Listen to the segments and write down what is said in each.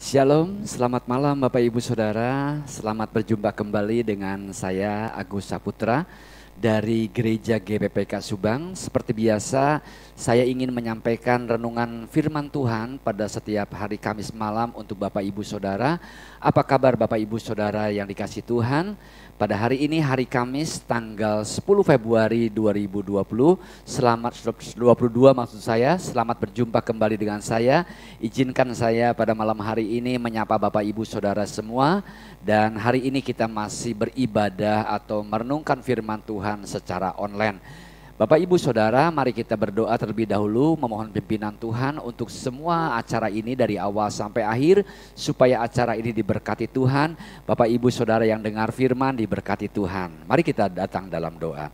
Shalom, selamat malam Bapak Ibu Saudara. Selamat berjumpa kembali dengan saya Agus Saputra dari Gereja GPPK Subang. Seperti biasa, saya ingin menyampaikan renungan firman Tuhan pada setiap hari Kamis malam untuk Bapak Ibu Saudara. Apa kabar Bapak Ibu Saudara yang dikasihi Tuhan? Pada hari ini hari Kamis tanggal 10 Februari 2020, selamat 22 maksud saya, selamat berjumpa kembali dengan saya. Izinkan saya pada malam hari ini menyapa Bapak Ibu Saudara semua. Dan hari ini kita masih beribadah atau merenungkan firman Tuhan secara online. Bapak Ibu Saudara, mari kita berdoa terlebih dahulu memohon pimpinan Tuhan untuk semua acara ini dari awal sampai akhir, supaya acara ini diberkati Tuhan. Bapak Ibu Saudara yang dengar firman diberkati Tuhan. Mari kita datang dalam doa.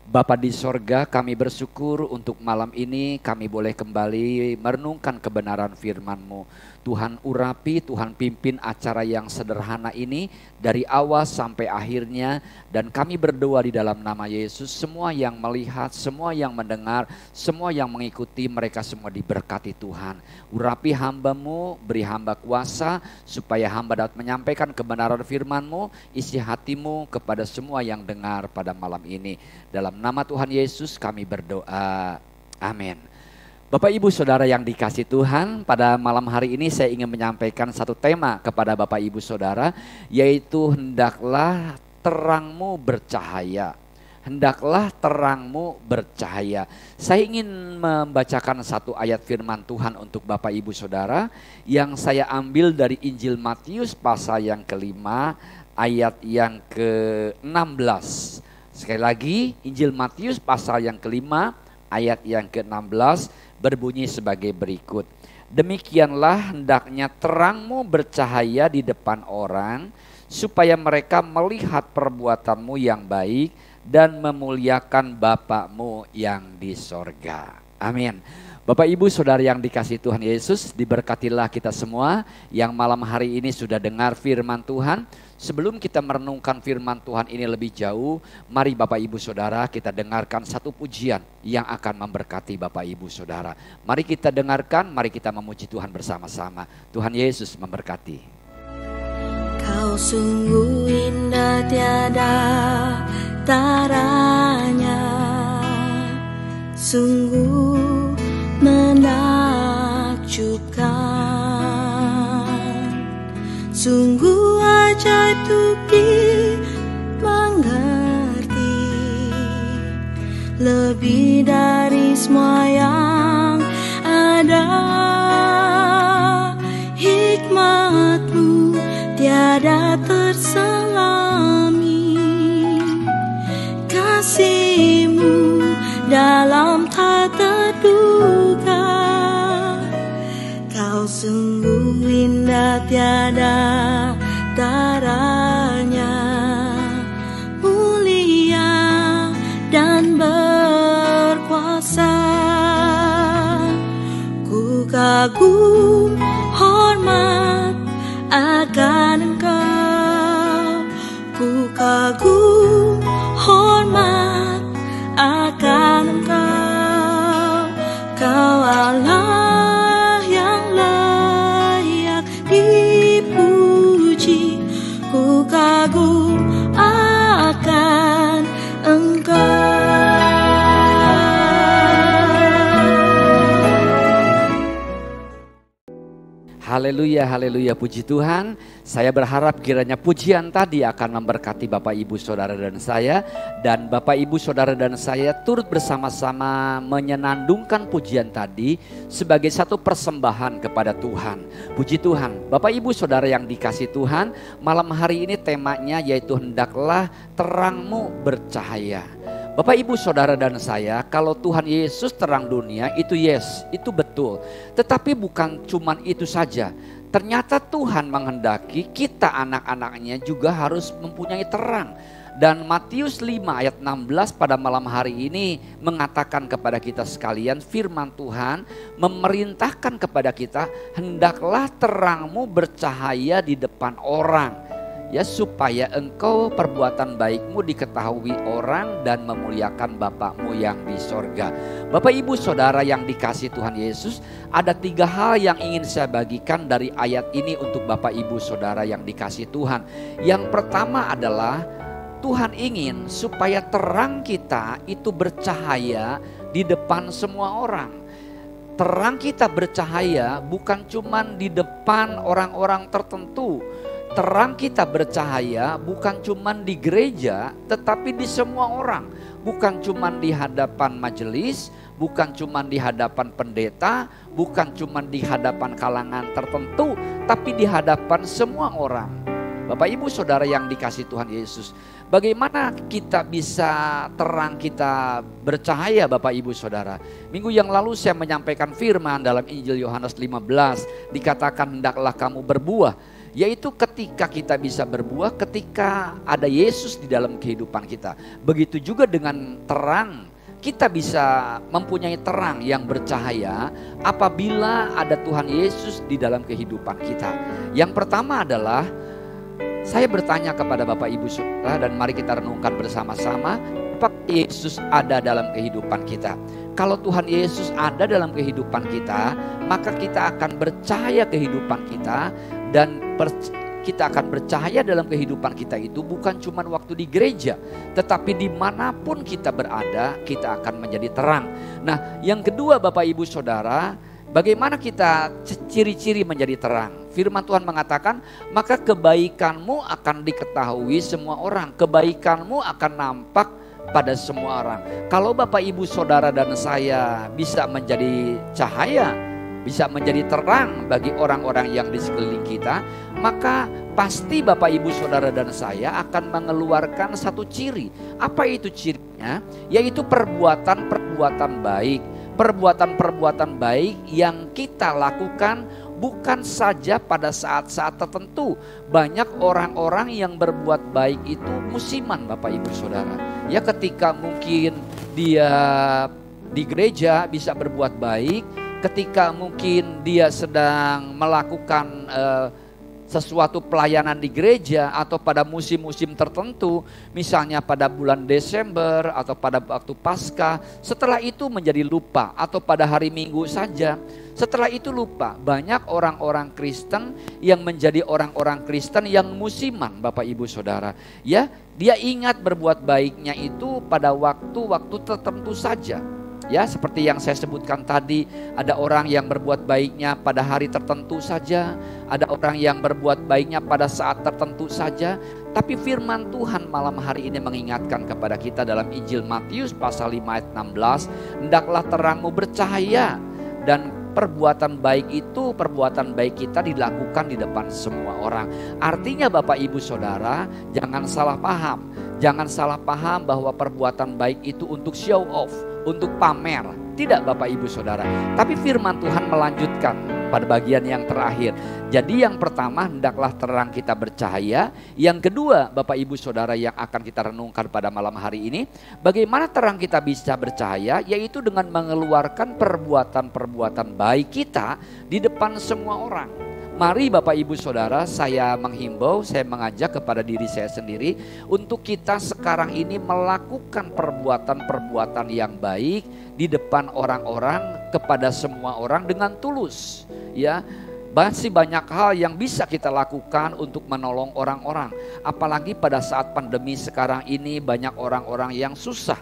Bapa di sorga, kami bersyukur untuk malam ini kami boleh kembali merenungkan kebenaran firman-Mu. Tuhan urapi, Tuhan pimpin acara yang sederhana ini dari awal sampai akhirnya. Dan kami berdoa di dalam nama Yesus, semua yang melihat, semua yang mendengar, semua yang mengikuti, mereka semua diberkati Tuhan. Urapi hamba-Mu, beri hamba kuasa supaya hamba dapat menyampaikan kebenaran firman-Mu, isi hati-Mu kepada semua yang dengar pada malam ini. Dalam nama Tuhan Yesus kami berdoa, amin. Bapak Ibu Saudara yang dikasih Tuhan, pada malam hari ini saya ingin menyampaikan satu tema kepada Bapak Ibu Saudara, yaitu hendaklah terangmu bercahaya. Hendaklah terangmu bercahaya. Saya ingin membacakan satu ayat firman Tuhan untuk Bapak Ibu Saudara yang saya ambil dari Injil Matius pasal yang kelima ayat yang ke-16. Sekali lagi, Injil Matius pasal yang kelima ayat yang ke-16 berbunyi sebagai berikut. Demikianlah hendaknya terangmu bercahaya di depan orang, supaya mereka melihat perbuatanmu yang baik dan memuliakan Bapa-Mu yang di sorga. Amin. Bapak Ibu Saudara yang dikasihi Tuhan Yesus, diberkatilah kita semua yang malam hari ini sudah dengar firman Tuhan. Sebelum kita merenungkan firman Tuhan ini lebih jauh, mari Bapak Ibu Saudara kita dengarkan satu pujian yang akan memberkati Bapak Ibu Saudara. Mari kita dengarkan, mari kita memuji Tuhan bersama-sama. Tuhan Yesus memberkati. Kau sungguh indah tiada taranya, sungguh menakjubkan, sungguh ajaib untuk dimengerti, lebih dari semua yang ada. Hikmat-Mu tiada terselami, kasih-Mu dalam tak terduga. Kau sungguh indah tiada taranya, mulia dan berkuasa. Ku kagum hormat akan Engkau, ku kagum hormat akan Engkau. Kau Allah yang layak dipuji, ku kagum akan Engkau. Haleluya, haleluya, puji Tuhan. Saya berharap kiranya pujian tadi akan memberkati Bapak Ibu Saudara dan saya. Dan Bapak Ibu Saudara dan saya turut bersama-sama menyenandungkan pujian tadi sebagai satu persembahan kepada Tuhan. Puji Tuhan, Bapak Ibu Saudara yang dikasih Tuhan, malam hari ini temanya yaitu hendaklah terangmu bercahaya. Bapak Ibu Saudara dan saya, kalau Tuhan Yesus terang dunia itu yes, itu betul. Tetapi bukan cuman itu saja. Ternyata Tuhan menghendaki kita anak-anaknya juga harus mempunyai terang. Dan Matius 5 ayat 16 pada malam hari ini mengatakan kepada kita sekalian, firman Tuhan memerintahkan kepada kita, hendaklah terangmu bercahaya di depan orang. ya, supaya engkau perbuatan baikmu diketahui orang dan memuliakan Bapakmu yang di sorga. Bapak Ibu Saudara yang dikasihi Tuhan Yesus, ada 3 hal yang ingin saya bagikan dari ayat ini untuk Bapak Ibu Saudara yang dikasihi Tuhan. Yang pertama adalah Tuhan ingin supaya terang kita itu bercahaya di depan semua orang. Terang kita bercahaya bukan cuma di depan orang-orang tertentu. Terang kita bercahaya bukan cuma di gereja, tetapi di semua orang. Bukan cuma di hadapan majelis, bukan cuma di hadapan pendeta, bukan cuma di hadapan kalangan tertentu, tapi di hadapan semua orang. Bapak Ibu Saudara yang dikasihi Tuhan Yesus, bagaimana kita bisa terang kita bercahaya Bapak Ibu Saudara? Minggu yang lalu saya menyampaikan firman dalam Injil Yohanes 15, dikatakan hendaklah kamu berbuah. Yaitu ketika kita bisa berbuah, ketika ada Yesus di dalam kehidupan kita. Begitu juga dengan terang, kita bisa mempunyai terang yang bercahaya apabila ada Tuhan Yesus di dalam kehidupan kita. Yang pertama adalah, saya bertanya kepada Bapak Ibu Saudara dan mari kita renungkan bersama-sama, apakah Yesus ada dalam kehidupan kita? Kalau Tuhan Yesus ada dalam kehidupan kita, maka kita akan bercahaya kehidupan kita. Dan kita akan bercahaya dalam kehidupan kita itu bukan cuma waktu di gereja, tetapi dimanapun kita berada, kita akan menjadi terang. Nah, yang kedua Bapak Ibu Saudara, bagaimana kita ciri-ciri menjadi terang? Firman Tuhan mengatakan, maka kebaikanmu akan diketahui semua orang, kebaikanmu akan nampak pada semua orang. Kalau Bapak Ibu Saudara dan saya bisa menjadi cahaya, bisa menjadi terang bagi orang-orang yang di sekeliling kita, maka pasti Bapak Ibu Saudara dan saya akan mengeluarkan satu ciri. Apa itu cirinya? Yaitu perbuatan-perbuatan baik. Perbuatan-perbuatan baik yang kita lakukan bukan saja pada saat-saat tertentu. Banyak orang-orang yang berbuat baik itu musiman Bapak Ibu Saudara. Ya, ketika mungkin dia di gereja bisa berbuat baik, ketika mungkin dia sedang melakukan sesuatu pelayanan di gereja atau pada musim-musim tertentu, misalnya pada bulan Desember atau pada waktu Paskah, setelah itu menjadi lupa, atau pada hari Minggu saja, setelah itu lupa. Banyak orang-orang Kristen yang menjadi orang-orang Kristen yang musiman Bapak Ibu Saudara. Ya, dia ingat berbuat baiknya itu pada waktu-waktu tertentu saja. Ya, seperti yang saya sebutkan tadi, ada orang yang berbuat baiknya pada hari tertentu saja, ada orang yang berbuat baiknya pada saat tertentu saja. Tapi firman Tuhan malam hari ini mengingatkan kepada kita dalam Injil Matius pasal 5 ayat 16, hendaklah terangmu bercahaya dan perbuatan baik itu, perbuatan baik kita dilakukan di depan semua orang. Artinya Bapak Ibu Saudara, jangan salah paham. Jangan salah paham bahwa perbuatan baik itu untuk show off, untuk pamer. Tidak Bapak Ibu Saudara. Tapi firman Tuhan melanjutkan pada bagian yang terakhir. Jadi yang pertama, hendaklah terang kita bercahaya. Yang kedua Bapak Ibu Saudara yang akan kita renungkan pada malam hari ini, bagaimana terang kita bisa bercahaya, yaitu dengan mengeluarkan perbuatan-perbuatan baik kita di depan semua orang. Mari Bapak Ibu Saudara, saya menghimbau, saya mengajak kepada diri saya sendiri untuk kita sekarang ini melakukan perbuatan-perbuatan yang baik di depan orang-orang, kepada semua orang dengan tulus. Ya, masih banyak hal yang bisa kita lakukan untuk menolong orang-orang. Apalagi pada saat pandemi sekarang ini, banyak orang-orang yang susah,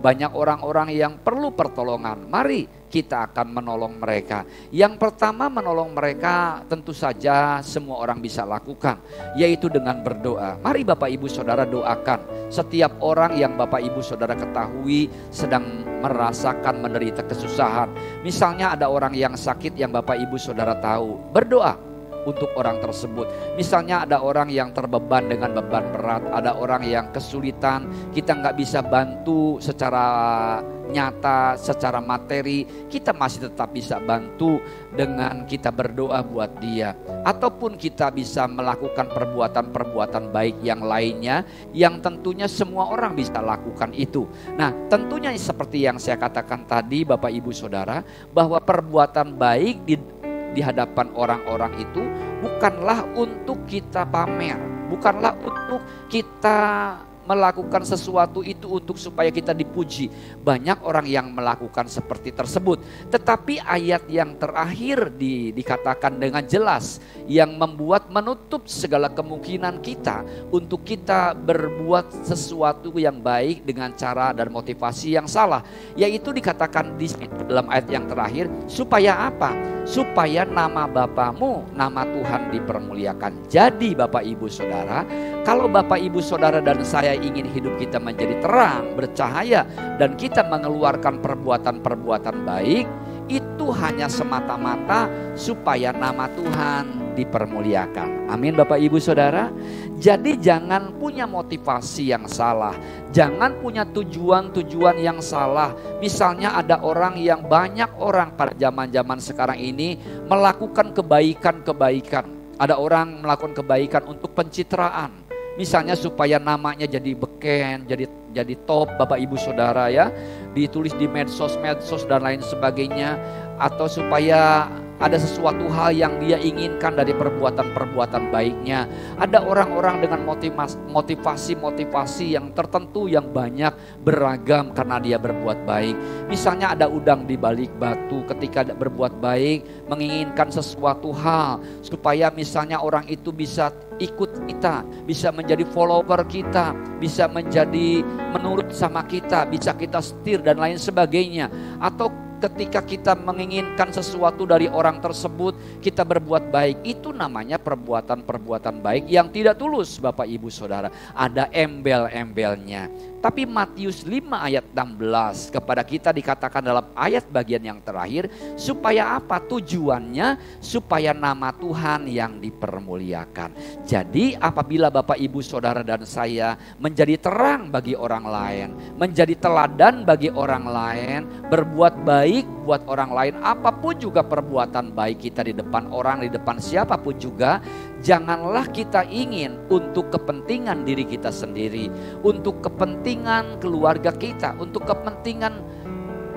banyak orang-orang yang perlu pertolongan. Mari kita akan menolong mereka. Yang pertama, menolong mereka tentu saja semua orang bisa lakukan, yaitu dengan berdoa. Mari Bapak Ibu Saudara doakan setiap orang yang Bapak Ibu Saudara ketahui sedang merasakan menderita kesusahan. Misalnya ada orang yang sakit yang Bapak Ibu Saudara tahu, berdoa untuk orang tersebut. Misalnya ada orang yang terbeban dengan beban berat, ada orang yang kesulitan, kita nggak bisa bantu secara nyata, secara materi, kita masih tetap bisa bantu dengan kita berdoa buat dia. Ataupun kita bisa melakukan perbuatan-perbuatan baik yang lainnya, yang tentunya semua orang bisa lakukan itu. Nah, tentunya seperti yang saya katakan tadi Bapak Ibu Saudara, bahwa perbuatan baik di hadapan orang-orang itu bukanlah untuk kita pamer. Bukanlah untuk kita melakukan sesuatu itu untuk supaya kita dipuji. Banyak orang yang melakukan seperti tersebut. Tetapi ayat yang terakhir dikatakan dengan jelas, yang membuat menutup segala kemungkinan kita untuk kita berbuat sesuatu yang baik dengan cara dan motivasi yang salah. Yaitu dikatakan di dalam ayat yang terakhir, supaya apa? Supaya nama Bapamu, nama Tuhan dipermuliakan. Jadi Bapak Ibu Saudara, kalau Bapak Ibu Saudara dan saya ingin hidup kita menjadi terang, bercahaya, dan kita mengeluarkan perbuatan-perbuatan baik, itu hanya semata-mata supaya nama Tuhan dipermuliakan. Amin Bapak Ibu Saudara. Jadi jangan punya motivasi yang salah, jangan punya tujuan-tujuan yang salah. Misalnya ada orang yang, banyak orang pada zaman-zaman sekarang ini melakukan kebaikan-kebaikan. Ada orang melakukan kebaikan untuk pencitraan. Misalnya supaya namanya jadi beken, jadi top Bapak Ibu Saudara ya. Ditulis di medsos dan lain sebagainya. Atau supaya ada sesuatu hal yang dia inginkan dari perbuatan-perbuatan baiknya. Ada orang-orang dengan motivasi yang tertentu yang banyak, beragam karena dia berbuat baik. Misalnya ada udang di balik batu ketika berbuat baik, menginginkan sesuatu hal supaya misalnya orang itu bisa ikut kita, bisa menjadi follower kita, bisa menjadi menurut sama kita, bisa kita setir dan lain sebagainya. Atau ketika kita menginginkan sesuatu dari orang tersebut, kita berbuat baik. Itu namanya perbuatan-perbuatan baik yang tidak tulus Bapak Ibu Saudara. Ada embel-embelnya. Tapi Matius 5 ayat 16 kepada kita dikatakan dalam ayat bagian yang terakhir, supaya apa? Tujuannya supaya nama Tuhan yang dipermuliakan. Jadi apabila Bapak Ibu Saudara dan saya menjadi terang bagi orang lain, menjadi teladan bagi orang lain, berbuat baik buat orang lain, apapun juga perbuatan baik kita di depan orang, di depan siapapun juga, janganlah kita ingin untuk kepentingan diri kita sendiri, untuk kepentingan keluarga kita, untuk kepentingan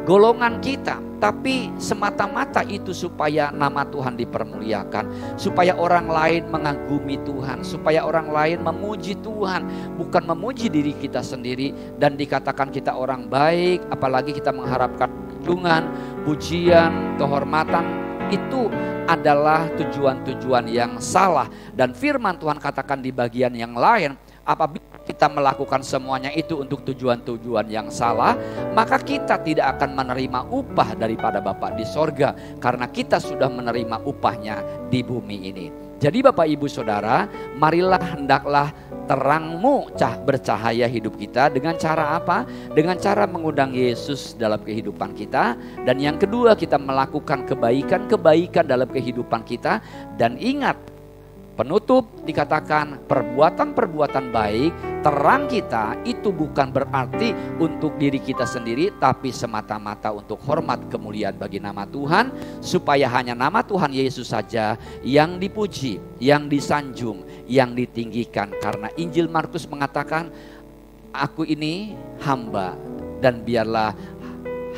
golongan kita, tapi semata-mata itu supaya nama Tuhan dipermuliakan, supaya orang lain mengagumi Tuhan, supaya orang lain memuji Tuhan, bukan memuji diri kita sendiri. Dan dikatakan kita orang baik, apalagi kita mengharapkan kunjungan, pujian, kehormatan, itu adalah tujuan-tujuan yang salah. Dan firman Tuhan katakan di bagian yang lain, apabila kita melakukan semuanya itu untuk tujuan-tujuan yang salah, maka kita tidak akan menerima upah daripada Bapa di sorga, karena kita sudah menerima upahnya di bumi ini. Jadi Bapak Ibu Saudara, marilah hendaklah terangmu bercahaya hidup kita. Dengan cara apa? Dengan cara mengundang Yesus dalam kehidupan kita. Dan yang kedua, kita melakukan kebaikan-kebaikan dalam kehidupan kita. Dan ingat, penutup dikatakan perbuatan-perbuatan baik, terang kita itu bukan berarti untuk diri kita sendiri, tapi semata-mata untuk hormat kemuliaan bagi nama Tuhan, supaya hanya nama Tuhan Yesus saja yang dipuji, yang disanjung, yang ditinggikan. Karena Injil Markus mengatakan, aku ini hamba dan biarlah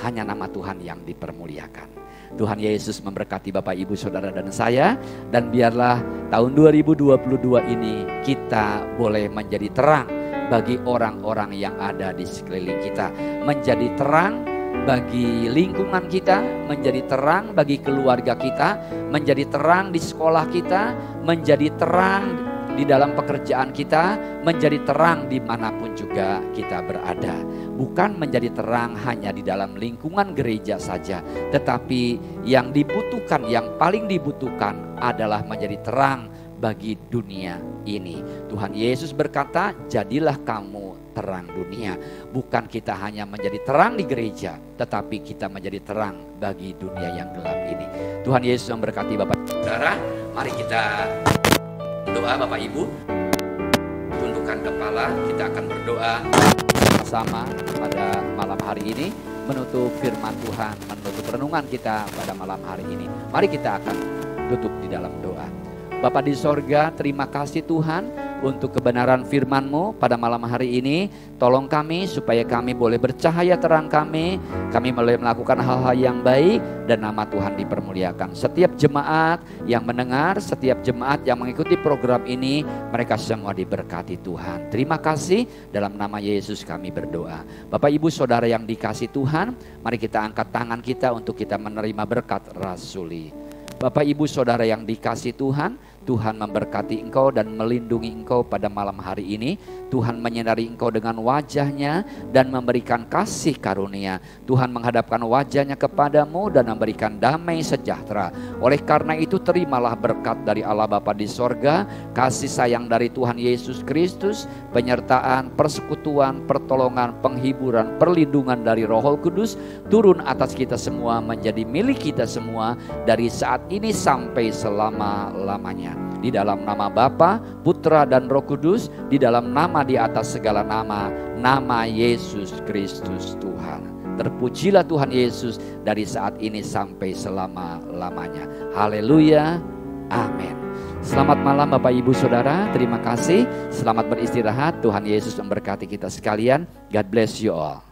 hanya nama Tuhan yang dipermuliakan. Tuhan Yesus memberkati Bapak Ibu Saudara dan saya. Dan biarlah tahun 2022 ini kita boleh menjadi terang bagi orang-orang yang ada di sekeliling kita. Menjadi terang bagi lingkungan kita, menjadi terang bagi keluarga kita, menjadi terang di sekolah kita, menjadi terang di dalam pekerjaan kita, menjadi terang dimanapun juga kita berada. Bukan menjadi terang hanya di dalam lingkungan gereja saja, tetapi yang dibutuhkan, yang paling dibutuhkan adalah menjadi terang bagi dunia ini. Tuhan Yesus berkata, jadilah kamu terang dunia. Bukan kita hanya menjadi terang di gereja, tetapi kita menjadi terang bagi dunia yang gelap ini. Tuhan Yesus memberkati Bapak Saudara. Mari kita doa Bapak Ibu, tundukkan kepala, kita akan berdoa bersama pada malam hari ini, menutup firman Tuhan, menutup renungan kita pada malam hari ini. Mari kita akan tutup di dalam doa. Bapa di sorga, terima kasih Tuhan untuk kebenaran firman-Mu pada malam hari ini. Tolong kami supaya kami boleh bercahaya terang kami boleh melakukan hal-hal yang baik dan nama Tuhan dipermuliakan. Setiap jemaat yang mendengar, setiap jemaat yang mengikuti program ini, mereka semua diberkati Tuhan. Terima kasih, dalam nama Yesus kami berdoa. Bapak Ibu Saudara yang dikasih Tuhan, mari kita angkat tangan kita untuk kita menerima berkat rasuli. Bapak Ibu Saudara yang dikasih Tuhan, Tuhan memberkati engkau dan melindungi engkau pada malam hari ini. Tuhan menyinari engkau dengan wajahnya dan memberikan kasih karunia. Tuhan menghadapkan wajahnya kepadamu dan memberikan damai sejahtera. Oleh karena itu terimalah berkat dari Allah Bapa di sorga, kasih sayang dari Tuhan Yesus Kristus, penyertaan, persekutuan, pertolongan, penghiburan, perlindungan dari Roh Kudus turun atas kita semua, menjadi milik kita semua dari saat ini sampai selama-lamanya. Di dalam nama Bapa, Putra dan Roh Kudus, di dalam nama di atas segala nama, nama Yesus Kristus Tuhan. Terpujilah Tuhan Yesus dari saat ini sampai selama-lamanya. Haleluya, amin. Selamat malam Bapak Ibu Saudara, terima kasih. Selamat beristirahat, Tuhan Yesus memberkati kita sekalian. God bless you all.